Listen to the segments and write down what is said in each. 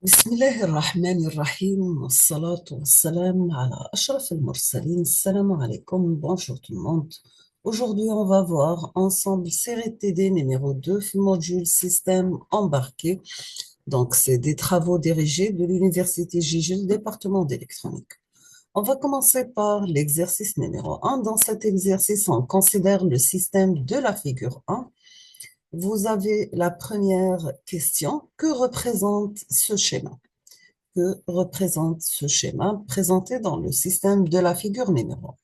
بسم الله الرحمن الرحيم والصلاة والسلام على أشرف المرسلين. Salam alaikum, bonjour tout le monde. Aujourd'hui, on va voir ensemble série TD numéro 2, module système embarqué. Donc, c'est des travaux dirigés de l'Université Gigel, département d'électronique. On va commencer par l'exercice numéro 1. Dans cet exercice, on considère le système de la figure 1. Vous avez la première question. Que représente ce schéma? Que représente ce schéma présenté dans le système de la figure numéro 1.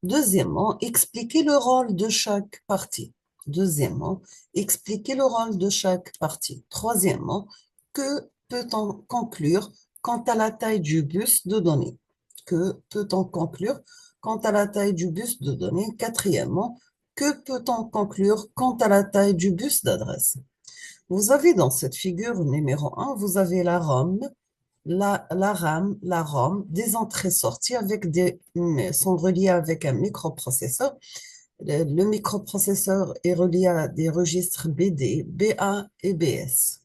Deuxièmement, expliquer le rôle de chaque partie. Deuxièmement, expliquer le rôle de chaque partie. Troisièmement, que peut-on conclure quant à la taille du bus de données? Que peut-on conclure quant à la taille du bus de données? Quatrièmement, que peut-on conclure quant à la taille du bus d'adresse? Vous avez dans cette figure numéro 1, vous avez la ROM, la RAM, la ROM, des entrées-sorties sont reliées avec un microprocesseur. Le microprocesseur est relié à des registres BD, BA et BS.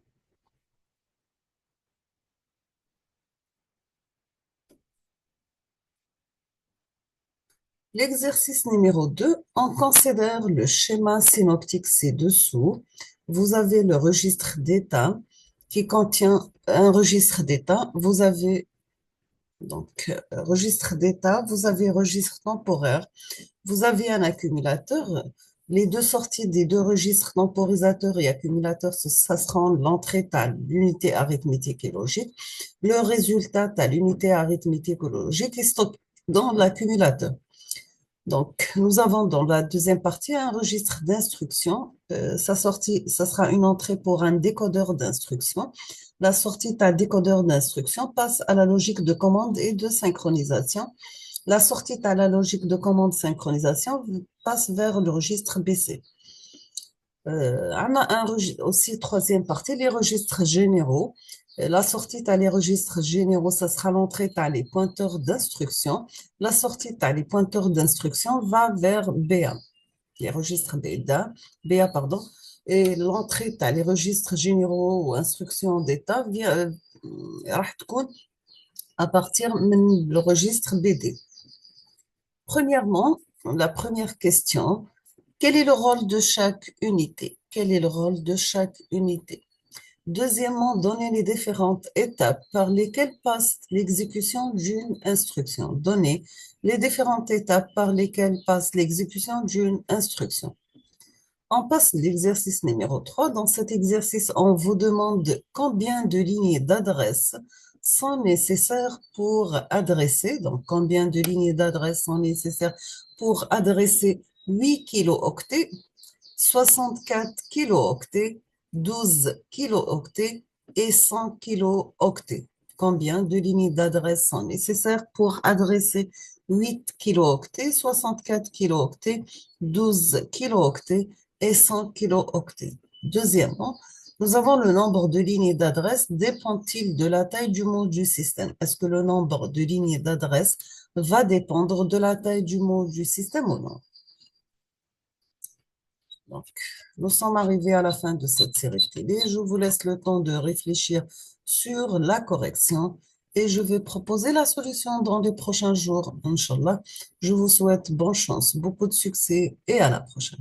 L'exercice numéro 2, on considère le schéma synoptique ci-dessous. Vous avez le registre d'état qui contient un registre d'état. Vous avez registre d'état, vous avez registre temporaire, vous avez un accumulateur. Les deux sorties des deux registres temporisateur et accumulateur, ça sera l'entrée à l'unité arithmétique et logique. Le résultat à l'unité arithmétique et logique est stocké dans l'accumulateur. Donc, nous avons dans la deuxième partie un registre d'instruction. Sa sortie, ça sera une entrée pour un décodeur d'instruction. La sortie d'un décodeur d'instruction passe à la logique de commande et de synchronisation. La sortie à la logique de commande synchronisation passe vers le registre BC. On a aussi troisième partie, les registres généraux. La sortie à les registres généraux, ça sera l'entrée à les pointeurs d'instruction. La sortie à les pointeurs d'instruction va vers BA, les registres BA, pardon. Et l'entrée à les registres généraux ou instructions d'état راح تكون à partir du registre BD. Premièrement, la première question, quel est le rôle de chaque unité? Quel est le rôle de chaque unité? Deuxièmement, donner les différentes étapes par lesquelles passe l'exécution d'une instruction. Donner les différentes étapes par lesquelles passe l'exécution d'une instruction. On passe l'exercice numéro 3. Dans cet exercice, on vous demande combien de lignées d'adresse sont nécessaires pour adresser. Donc, combien de lignées d'adresse sont nécessaires pour adresser 8 kilooctets, 64 kilooctets, 12 kilooctets et 100 kilooctets. Combien de lignées d'adresse sont nécessaires pour adresser 8 kilooctets, 64 kilooctets, 12 kilooctets et 100 kilooctets. Deuxièmement, nous avons le nombre de lignées d'adresse dépend-il de la taille du mot du système? Est-ce que le nombre de lignées d'adresse va dépendre de la taille du mot du système ou non? Donc, nous sommes arrivés à la fin de cette série télé. Je vous laisse le temps de réfléchir sur la correction et je vais proposer la solution dans les prochains jours, Inch'Allah. Je vous souhaite bonne chance, beaucoup de succès et à la prochaine.